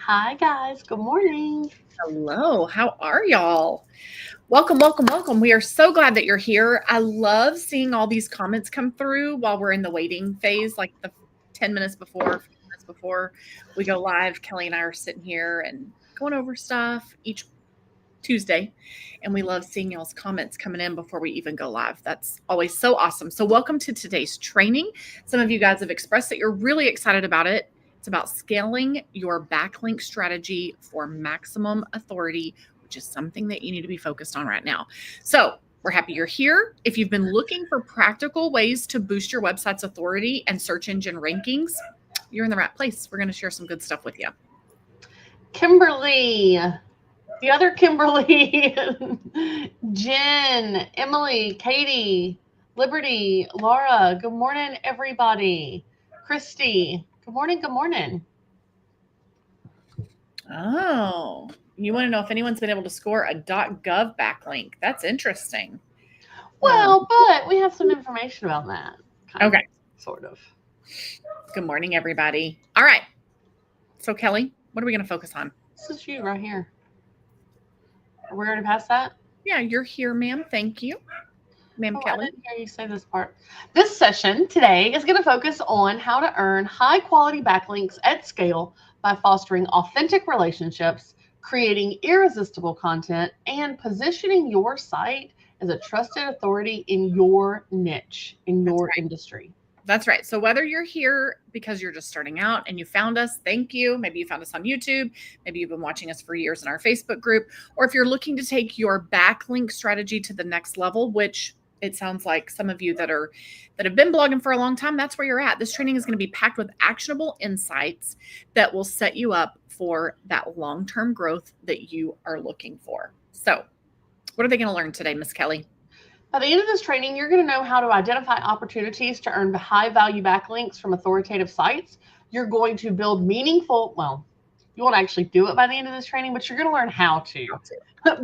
Hi, guys. Good morning. Hello, how are y'all? Welcome, welcome, welcome. We are so glad that you're here. I love seeing all these comments come through while we're in the waiting phase, like the 10 minutes before, 15 minutes before we go live. Kelly and I are sitting here and going over stuff each Tuesday, and we love seeing y'all's comments coming in before we even go live. That's always so awesome. So welcome to today's training. Some of you guys have expressed that you're really excited about it. It's about scaling your backlink strategy for maximum authority, which is something that you need to be focused on right now. So we're happy you're here. If you've been looking for practical ways to boost your website's authority and search engine rankings, you're in the right place. We're going to share some good stuff with you. Kimberly, the other Kimberly, Jen, Emily, Katie, Liberty, Laura. Good morning, everybody. Christy, good morning. Good morning. Oh, you want to know if anyone's been able to score a .gov backlink? That's interesting. Well, but we have some information about that. Okay. Sort of. Good morning, everybody. All right. So, Kelly, what are we going to focus on? This is you right here. Are we already past that? Yeah, you're here, ma'am. Thank you. Ma'am Kelly. I didn't hear you say this part. This session today is going to focus on how to earn high quality backlinks at scale by fostering authentic relationships, creating irresistible content, and positioning your site as a trusted authority in your niche, in your industry. That's right. So whether you're here because you're just starting out and you found us, thank you. Maybe you found us on YouTube. Maybe you've been watching us for years in our Facebook group. Or if you're looking to take your backlink strategy to the next level, which it sounds like some of you that have been blogging for a long time, that's where you're at. This training is going to be packed with actionable insights that will set you up for that long-term growth that you are looking for. So what are they going to learn today, Miss Kelly? By the end of this training, you're going to know how to identify opportunities to earn high-value backlinks from authoritative sites. You're going to build meaningful, well, you won't actually do it by the end of this training, but you're going to learn how to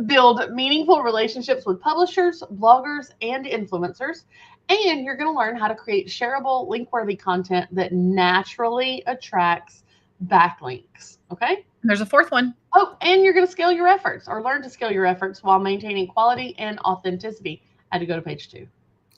build meaningful relationships with publishers, bloggers, and influencers. And you're going to learn how to create shareable, link-worthy content that naturally attracts backlinks. Okay? There's a fourth one. Oh, and you're going to scale your efforts or learn to scale your efforts while maintaining quality and authenticity. I had to go to page 2.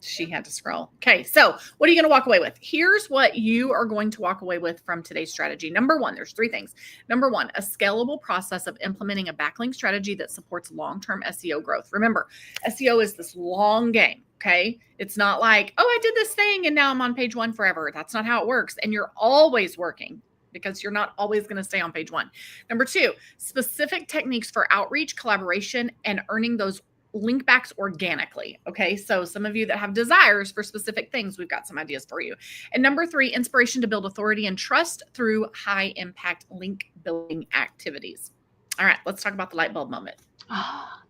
She had to scroll. Okay, so what are you going to walk away with? Here's what you are going to walk away with from today's strategy. Number one, there's 3 things. Number one, a scalable process of implementing a backlink strategy that supports long-term SEO growth. Remember, SEO is this long game, okay? It's not like, oh, I did this thing and now I'm on page 1 forever. That's not how it works. And you're always working because you're not always going to stay on page 1. Number 2, specific techniques for outreach, collaboration, and earning those link backs organically. Okay. So some of you that have desires for specific things, we've got some ideas for you. And number 3, inspiration to build authority and trust through high impact link building activities. All right. Let's talk about the light bulb moment.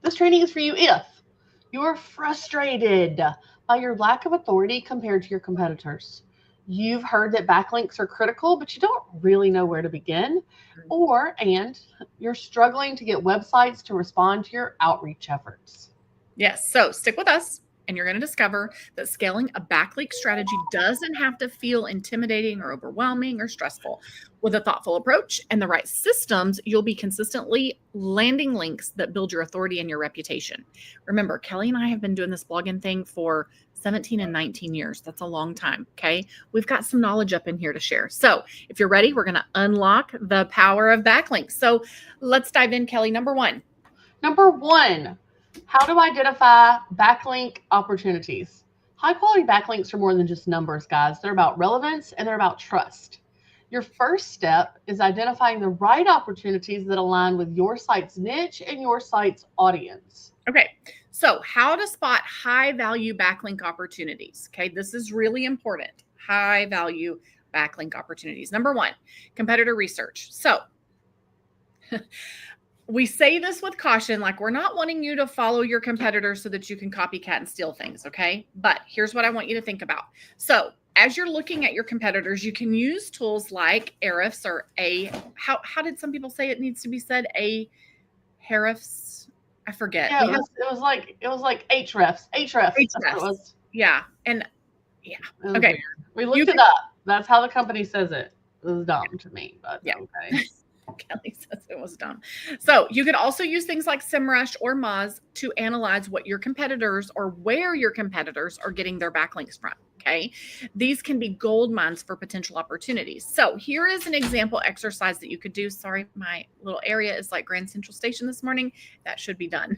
This training is for you if you are frustrated by your lack of authority compared to your competitors. You've heard that backlinks are critical, but you don't really know where to begin. And you're struggling to get websites to respond to your outreach efforts. Yes. So stick with us and you're going to discover that scaling a backlink strategy doesn't have to feel intimidating or overwhelming or stressful. With a thoughtful approach and the right systems, you'll be consistently landing links that build your authority and your reputation. Remember, Kelly and I have been doing this blogging thing for 17 and 19 years. That's a long time. Okay. We've got some knowledge up in here to share. So if you're ready, we're going to unlock the power of backlinks. So let's dive in, Kelly. Number one, how to identify backlink opportunities. High quality backlinks are more than just numbers, guys. They're about relevance and they're about trust. Your first step is identifying the right opportunities that align with your site's niche and your site's audience. Okay. So how to spot high value backlink opportunities. Okay. This is really important. High value backlink opportunities. Number 1, competitor research. So we say this with caution, like we're not wanting you to follow your competitors so that you can copycat and steal things. Okay. But here's what I want you to think about. So as you're looking at your competitors, you can use tools like Ahrefs or how did some people say it needs to be said? Ahrefs? I forget. Yeah, it was like Ahrefs. Ahrefs. Yeah. And yeah. Okay. Weird. We looked it up. That's how the company says it. It was dumb to me, but yeah. okay. Kelly says it was dumb. So you could also use things like SEMrush or Moz to analyze what your competitors or where your competitors are getting their backlinks from. Okay. These can be gold mines for potential opportunities. So here is an example exercise that you could do. Sorry, my little area is like Grand Central Station this morning. That should be done.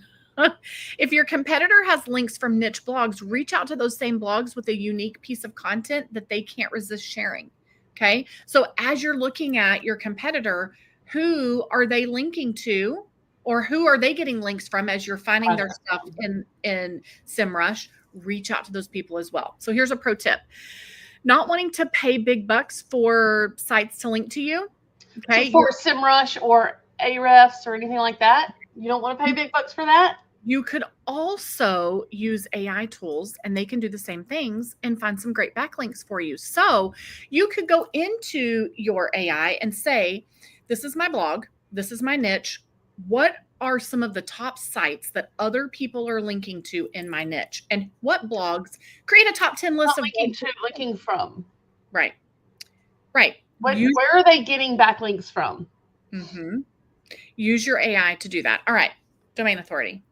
If your competitor has links from niche blogs, reach out to those same blogs with a unique piece of content that they can't resist sharing. Okay. So as you're looking at your competitor, who are they linking to, or who are they getting links from as you're finding their stuff in SEMrush? Reach out to those people as well. So here's a pro tip. Not wanting to pay big bucks for sites to link to you. Okay. So for SEMrush or Ahrefs or anything like that, you don't want to pay big bucks for that? You could also use AI tools and they can do the same things and find some great backlinks for you. So you could go into your AI and say, this is my blog, this is my niche. What are some of the top sites that other people are linking to in my niche? And what blogs? Create a top 10 list of linking from. Right. Right. Where are they getting backlinks from? Mm-hmm. Use your AI to do that. All right. Domain authority.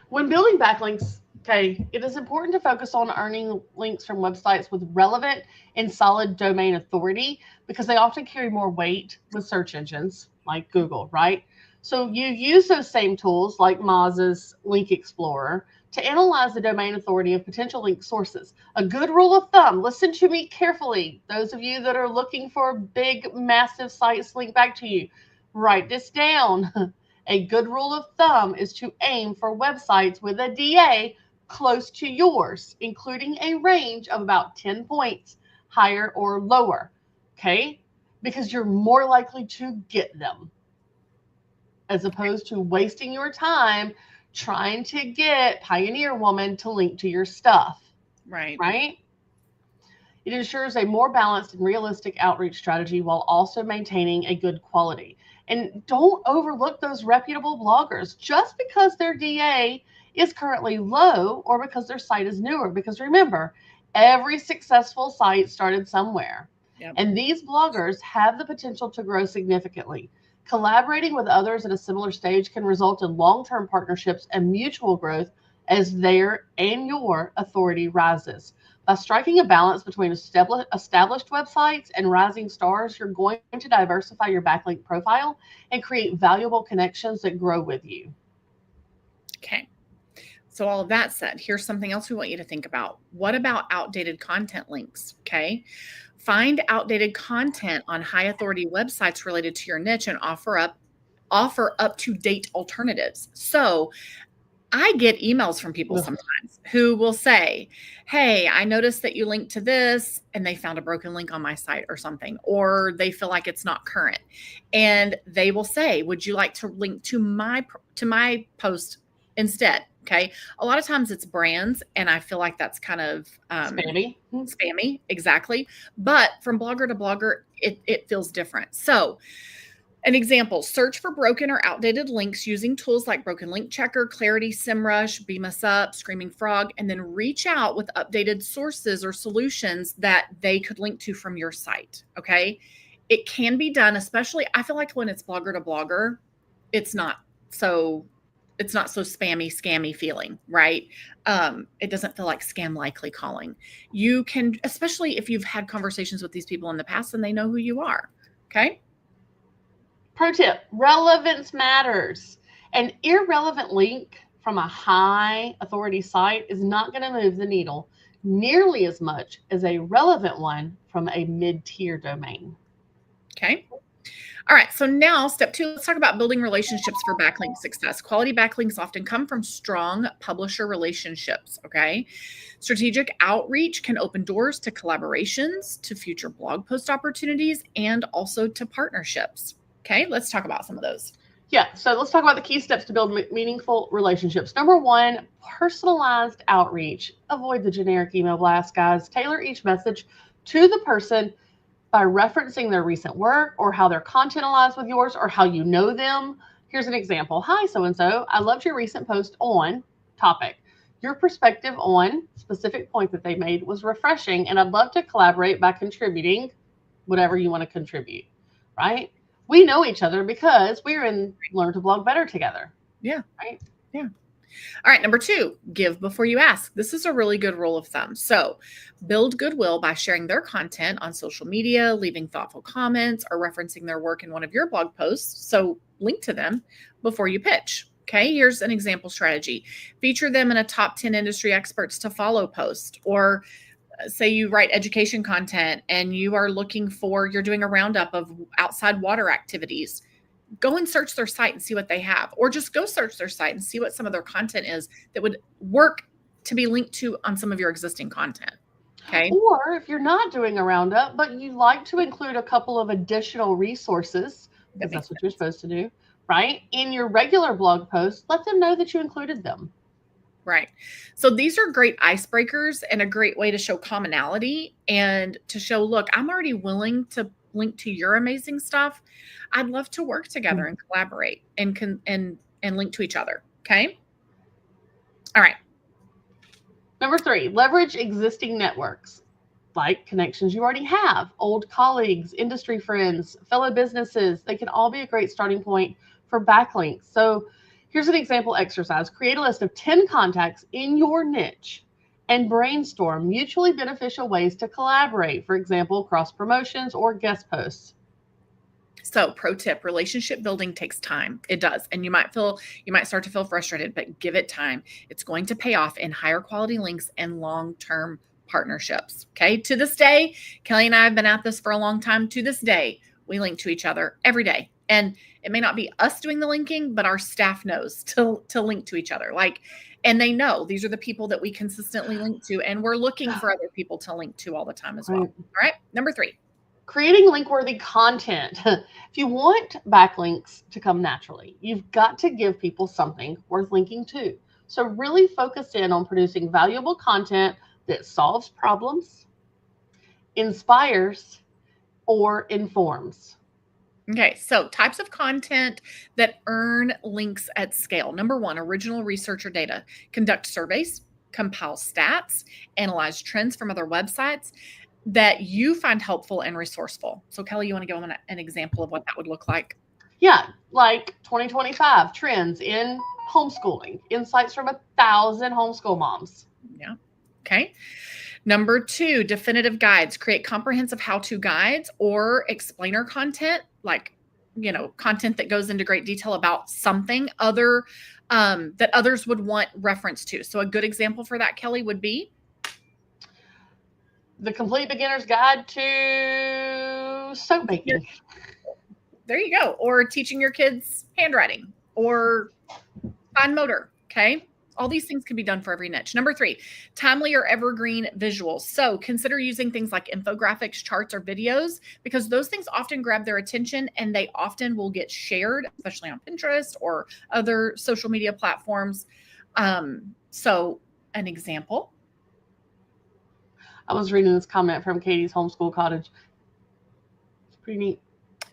When building backlinks, okay, it is important to focus on earning links from websites with relevant and solid domain authority because they often carry more weight with search engines like Google, right? So you use those same tools like Moz's Link Explorer to analyze the domain authority of potential link sources. A good rule of thumb, listen to me carefully. Those of you that are looking for big, massive sites linked back to you, write this down. A good rule of thumb is to aim for websites with a DA close to yours, including a range of about 10 points, higher or lower, okay? Because you're more likely to get them as opposed to wasting your time trying to get Pioneer Woman to link to your stuff. Right. Right? It ensures a more balanced and realistic outreach strategy while also maintaining a good quality. And don't overlook those reputable bloggers just because their DA is currently low or because their site is newer. Because remember, every successful site started somewhere. Yep. And these bloggers have the potential to grow significantly. Collaborating with others at a similar stage can result in long-term partnerships and mutual growth as their and your authority rises. By striking a balance between established websites and rising stars, you're going to diversify your backlink profile and create valuable connections that grow with you. Okay. So all of that said, here's something else we want you to think about. What about outdated content links? Okay. Find outdated content on high authority websites related to your niche and offer up to date alternatives. So I get emails from people sometimes who will say, hey, I noticed that you linked to this and they found a broken link on my site or something, or they feel like it's not current. And they will say, would you like to link to my post instead? Okay. A lot of times it's brands and I feel like that's kind of spammy. Exactly. But from blogger to blogger, it feels different. So an example, search for broken or outdated links using tools like Broken Link Checker, Clarity, SEMrush, Beam Us Up, Screaming Frog, and then reach out with updated sources or solutions that they could link to from your site. Okay. It can be done, especially I feel like when it's blogger to blogger, it's not so spammy, scammy feeling, right? It doesn't feel like scam likely calling. You can, especially if you've had conversations with these people in the past and they know who you are. Okay. Pro tip, relevance matters. An irrelevant link from a high authority site is not going to move the needle nearly as much as a relevant one from a mid-tier domain. Okay. All right. So now step 2, let's talk about building relationships for backlink success. Quality backlinks often come from strong publisher relationships. Okay. Strategic outreach can open doors to collaborations, to future blog post opportunities, and also to partnerships. Okay, let's talk about some of those. Yeah, so let's talk about the key steps to build meaningful relationships. Number 1, personalized outreach. Avoid the generic email blast, guys. Tailor each message to the person by referencing their recent work or how their content aligns with yours or how you know them. Here's an example. Hi, so-and-so. I loved your recent post on topic. Your perspective on specific point that they made was refreshing, and I'd love to collaborate by contributing whatever you want to contribute, right? We know each other because we're in Learn to Blog Better together. Yeah. Right? Yeah. All right, number 2, give before you ask. This is a really good rule of thumb. So build goodwill by sharing their content on social media, leaving thoughtful comments, or referencing their work in one of your blog posts. So link to them before you pitch. Okay, here's an example strategy. Feature them in a top 10 industry experts to follow post, or say you write education content and you're doing a roundup of outside water activities. Go and search their site and see what they have, or just go search their site and see what some of their content is that would work to be linked to on some of your existing content. Okay. Or if you're not doing a roundup, but you like to include a couple of additional resources, because that's what you're supposed to do, right? In your regular blog post, let them know that you included them. Right. So these are great icebreakers and a great way to show commonality and to show, look, I'm already willing to link to your amazing stuff. I'd love to work together and collaborate and link to each other. Okay. All right. Number 3, leverage existing networks, like connections you already have, old colleagues, industry friends, fellow businesses. They can all be a great starting point for backlinks. So here's an example exercise. Create a list of 10 contacts in your niche and brainstorm mutually beneficial ways to collaborate. For example, cross promotions or guest posts. So pro tip, relationship building takes time. It does. And you might start to feel frustrated, but give it time. It's going to pay off in higher quality links and long-term partnerships. Okay. To this day, Kelly and I have been at this for a long time. To this day, we link to each other every day. And it may not be us doing the linking, but our staff knows to link to each other. And they know these are the people that we consistently link to, and we're looking for other people to link to all the time as well. All right. Number 3. Creating link-worthy content. If you want backlinks to come naturally, you've got to give people something worth linking to. So really focus in on producing valuable content that solves problems, inspires, or informs. Okay, so types of content that earn links at scale. Number 1, original research or data. Conduct surveys, compile stats, analyze trends from other websites that you find helpful and resourceful. So Kelly, you want to give them an example of what that would look like? Yeah, like 2025 trends in homeschooling, insights from 1,000 homeschool moms. Yeah. Okay. Number 2, definitive guides. Create comprehensive how-to guides or explainer content, content that goes into great detail about something other that others would want reference to. So a good example for that, Kelly, would be The Complete Beginner's Guide to Soap Making. There you go. Or teaching your kids handwriting or fine motor. Okay. All these things can be done for every niche. Number 3, timely or evergreen visuals. So consider using things like infographics, charts, or videos, because those things often grab their attention and they often will get shared, especially on Pinterest or other social media platforms. So an example. I was reading this comment from Katie's Homeschool Cottage. It's pretty neat.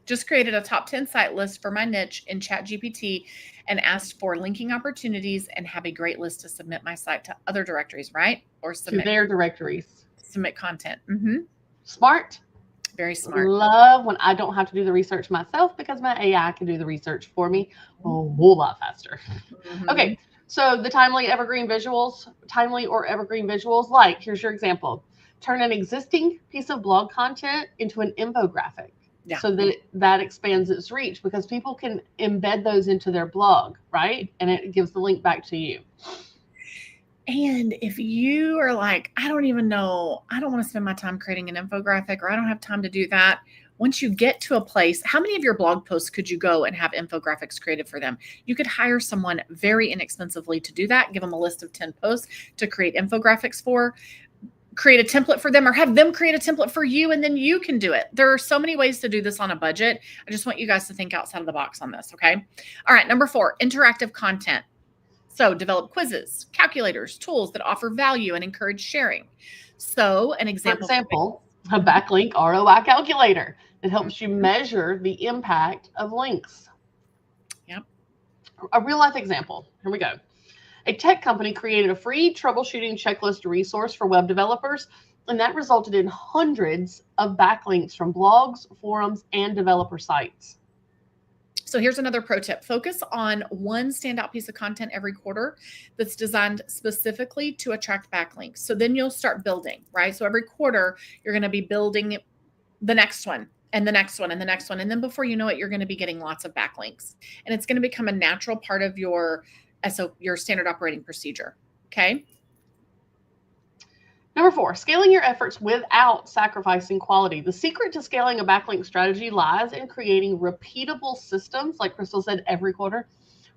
Just created a top 10 site list for my niche in ChatGPT and asked for linking opportunities and have a great list to submit my site to other directories, right? Or submit to their directories. Submit content. Mm-hmm. Smart. Very smart. Love when I don't have to do the research myself because my AI can do the research for me a whole lot faster. Mm-hmm. Okay, so the timely or evergreen visuals, like, here's your example. Turn an existing piece of blog content into an infographic. Yeah. So that expands its reach because people can embed those into their blog, right? And it gives the link back to you. And if you are like, I don't want to spend my time creating an infographic, or I don't have time to do that. Once you get to a place, how many of your blog posts could you go and have infographics created for them? You could hire someone very inexpensively to do that. Give them a list of 10 posts to create infographics for. Create a template for them, or have them create a template for you, and then you can do it. There are so many ways to do this on a budget. I just want you guys to think outside of the box on this, okay? All right, number 4, interactive content. So develop quizzes, calculators, tools that offer value and encourage sharing. So an example. For example, a backlink ROI calculator that helps you measure the impact of links. Yep. A real life example. Here we go. A tech company created a free troubleshooting checklist resource for web developers, and that resulted in hundreds of backlinks from blogs, forums, and developer sites. So here's another pro tip. Focus on one standout piece of content every quarter that's designed specifically to attract backlinks. So then you'll start building, right? So every quarter, you're going to be building the next one and the next one and the next one. And then before you know it, you're going to be getting lots of backlinks. And it's going to become a natural part of your standard operating procedure. Okay. Number 4, scaling your efforts without sacrificing quality. The secret to scaling a backlink strategy lies in creating repeatable systems, like Crystal said, every quarter,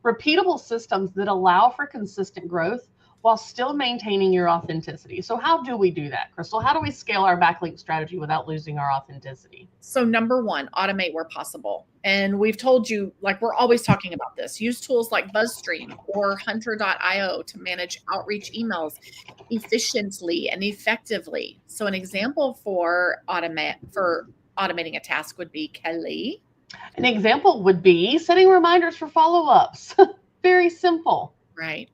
repeatable systems that allow for consistent growth while still maintaining your authenticity. So how do we do that, Crystal? How do we scale our backlink strategy without losing our authenticity? So number 1, automate where possible. And we've told you, like we're always talking about this, use tools like BuzzStream or Hunter.io to manage outreach emails efficiently and effectively. So an example for automating a task would be Kelli. An example would be setting reminders for follow-ups. Very simple. Right.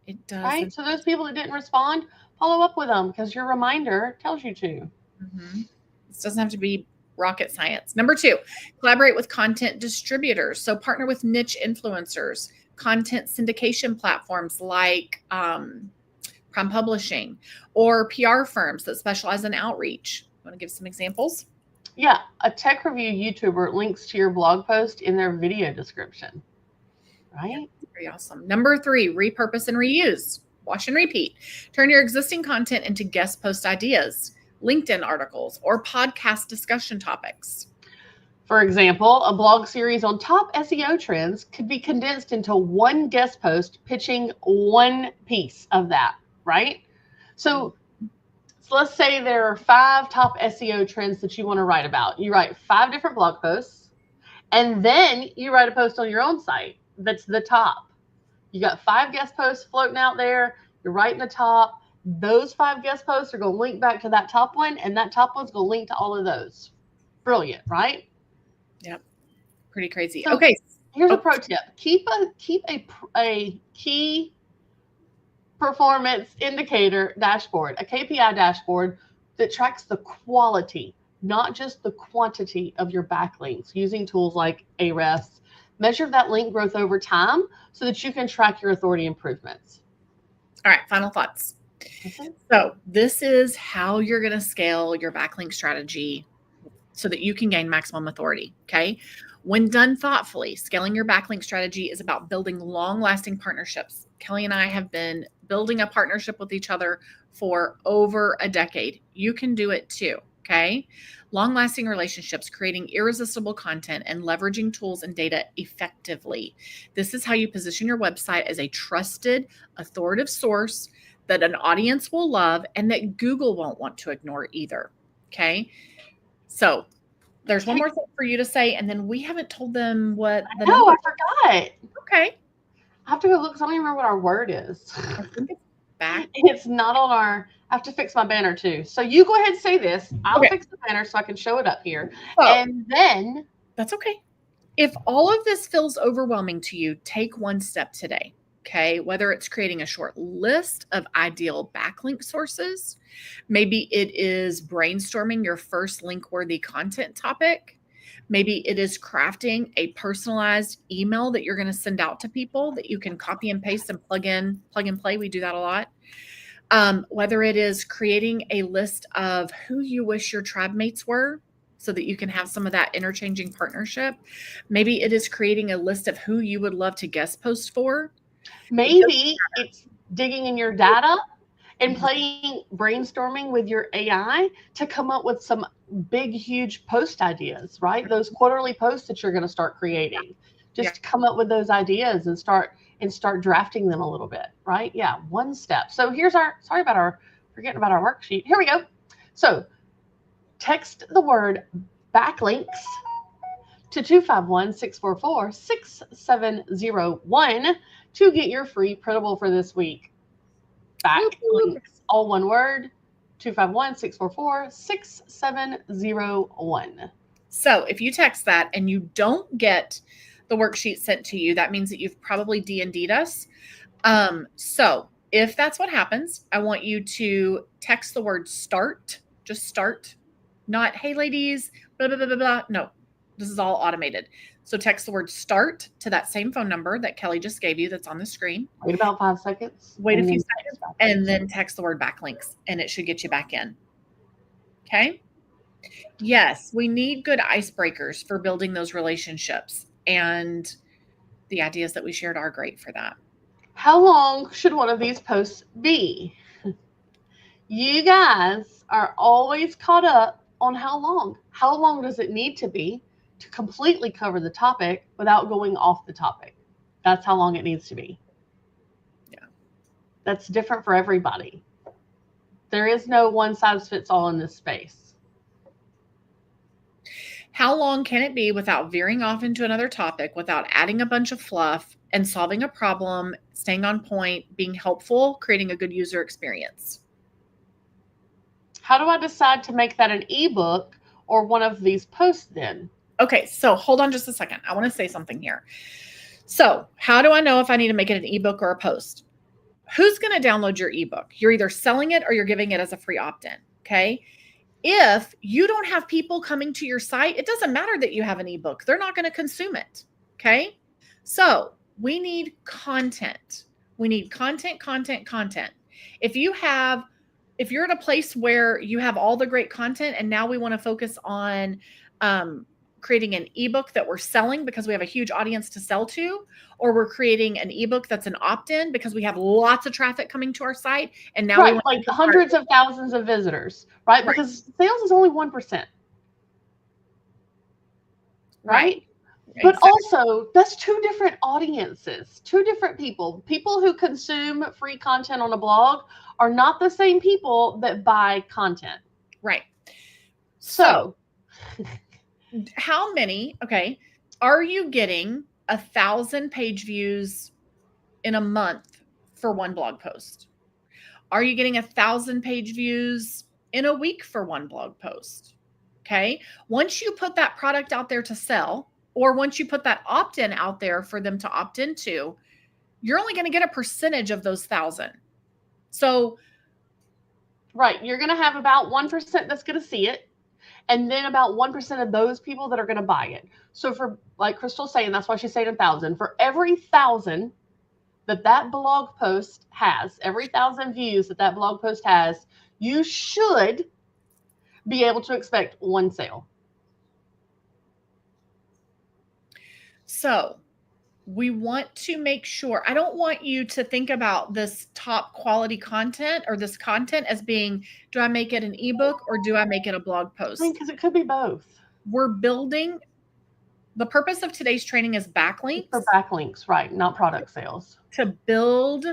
It does. Right. So those people that didn't respond, follow up with them because your reminder tells you to. Mm-hmm. This doesn't have to be rocket science. Number 2, collaborate with content distributors. So partner with niche influencers, content syndication platforms like Prime Publishing, or PR firms that specialize in outreach. Want to give some examples? Yeah. A tech review YouTuber links to your blog post in their video description. Right? Yeah, very awesome. Number 3, repurpose and reuse. Wash and repeat. Turn your existing content into guest post ideas, LinkedIn articles, or podcast discussion topics. For example, a blog series on top SEO trends could be condensed into one guest post pitching one piece of that, right? So let's say there are 5 top SEO trends that you want to write about. You write 5 different blog posts, and then you write a post on your own site that's the top. You got 5 guest posts floating out there. You're writing the top. Those 5 guest posts are going to link back to that top one, and that top one's going to link to all of those. Brilliant, right? Yep. Pretty crazy. So okay. Here's a pro tip. Keep a key performance indicator dashboard, a KPI dashboard that tracks the quality, not just the quantity of your backlinks, using tools like Ahrefs. Measure that link growth over time so that you can track your authority improvements. All right, final thoughts. Okay. So this is how you're going to scale your backlink strategy so that you can gain maximum authority, okay? When done thoughtfully, scaling your backlink strategy is about building long-lasting partnerships. Kelli and I have been building a partnership with each other for over a decade. You can do it too, okay? Long-lasting relationships, creating irresistible content, and leveraging tools and data effectively. This is how you position your website as a trusted, authoritative source that an audience will love and that Google won't want to ignore either, okay? So there's one more thing for you to say, and then we haven't told them what the No, I forgot. Okay. I have to go look because I don't even remember what our word is. I think it's back. It's not on our, I have to fix my banner too. So you go ahead and say this. I'll fix the banner so I can show it up here. And then. That's okay. If all of this feels overwhelming to you, take one step today. Okay, whether it's creating a short list of ideal backlink sources, maybe it is brainstorming your first link-worthy content topic, maybe it is crafting a personalized email that you're going to send out to people that you can copy and paste and plug and play. We do that a lot. Whether it is creating a list of who you wish your tribe mates were, so that you can have some of that interchanging partnership. Maybe it is creating a list of who you would love to guest post for. Maybe it's digging in your data and playing brainstorming with your AI to come up with some big, huge post ideas, right? Those quarterly posts that you're going to start creating. Just come up with those ideas and start drafting them a little bit, right? Yeah, one step. So here's forgetting about our worksheet. Here we go. So text the word backlinks to 251-644-6701 to get your free printable for this week. Backlinks, all one word, 251-644-6701. So if you text that and you don't get the worksheet sent to you, that means that you've probably D&D'd us. So if that's what happens, I want you to text the word start, just start, not, hey ladies, blah, blah, blah, blah, blah. No, this is all automated. So text the word start to that same phone number that Kelly just gave you that's on the screen. Wait about 5 seconds. Wait a few seconds and then text the word backlinks and it should get you back in. Okay. Yes, we need good icebreakers for building those relationships. And the ideas that we shared are great for that. How long should one of these posts be? You guys are always caught up on how long. How long does it need to be to completely cover the topic without going off the topic? That's how long it needs to be. Yeah. That's different for everybody. There is no one size fits all in this space. How long can it be without veering off into another topic, without adding a bunch of fluff and solving a problem, staying on point, being helpful, creating a good user experience? How do I decide to make that an ebook or one of these posts then? Okay, so hold on just a second. I want to say something here. So how do I know if I need to make it an ebook or a post? Who's going to download your ebook? You're either selling it or you're giving it as a free opt-in, okay? If you don't have people coming to your site, it doesn't matter that you have an ebook. They're not going to consume it, okay? So we need content. We need content. If you're at a place where you have all the great content and now we want to focus on creating an ebook that we're selling because we have a huge audience to sell to, or we're creating an ebook that's an opt-in because we have lots of traffic coming to our site. And now we want like hundreds of thousands of visitors, right? Because sales is only 1%. Right? But exactly. Also, that's two different audiences, two different people. People who consume free content on a blog are not the same people that buy content. Right. So how many, are you getting 1,000 page views in a month for one blog post? Are you getting 1,000 page views in a week for one blog post? Okay. Once you put that product out there to sell, or once you put that opt-in out there for them to opt into, you're only going to get a percentage of those 1,000. So, right. You're going to have about 1% that's going to see it. And then about 1% of those people that are going to buy it. So for, like Crystal's saying, that's why she's saying 1,000. For every 1,000 that blog post has, every 1,000 views that blog post has, you should be able to expect one sale. So we want to make sure, I don't want you to think about this top quality content or this content as being, do I make it an ebook or do I make it a blog post? Because it could be both. We're building, the purpose of today's training is backlinks. For backlinks, right, not product sales. To build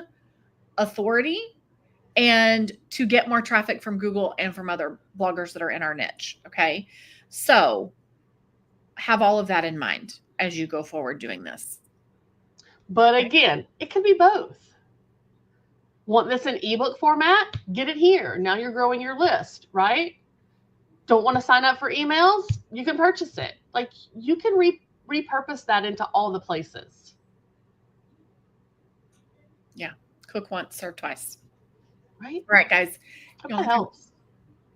authority and to get more traffic from Google and from other bloggers that are in our niche, okay? So have all of that in mind as you go forward doing this. But again, it could be both. Want this in ebook format? Get it here. Now you're growing your list, right? Don't want to sign up for emails? You can purchase it. Like you can repurpose that into all the places. Yeah. Cook once, serve twice. Right? All right, guys. That helps.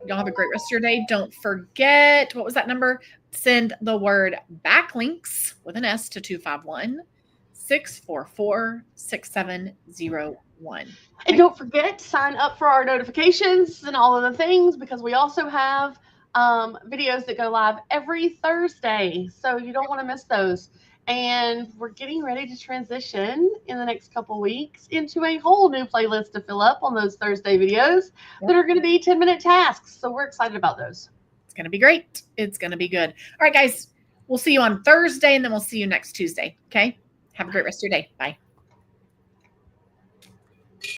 Y'all have a great rest of your day. Don't forget, what was that number? Send the word backlinks with an S to 251-644-6701. And don't forget to sign up for our notifications and all of the things, because we also have videos that go live every Thursday. So you don't want to miss those. And we're getting ready to transition in the next couple weeks into a whole new playlist to fill up on those Thursday videos that are going to be 10-minute tasks. So we're excited about those. It's going to be great. It's going to be good. All right, guys, we'll see you on Thursday and then we'll see you next Tuesday. Okay. Have a great rest of your day. Bye.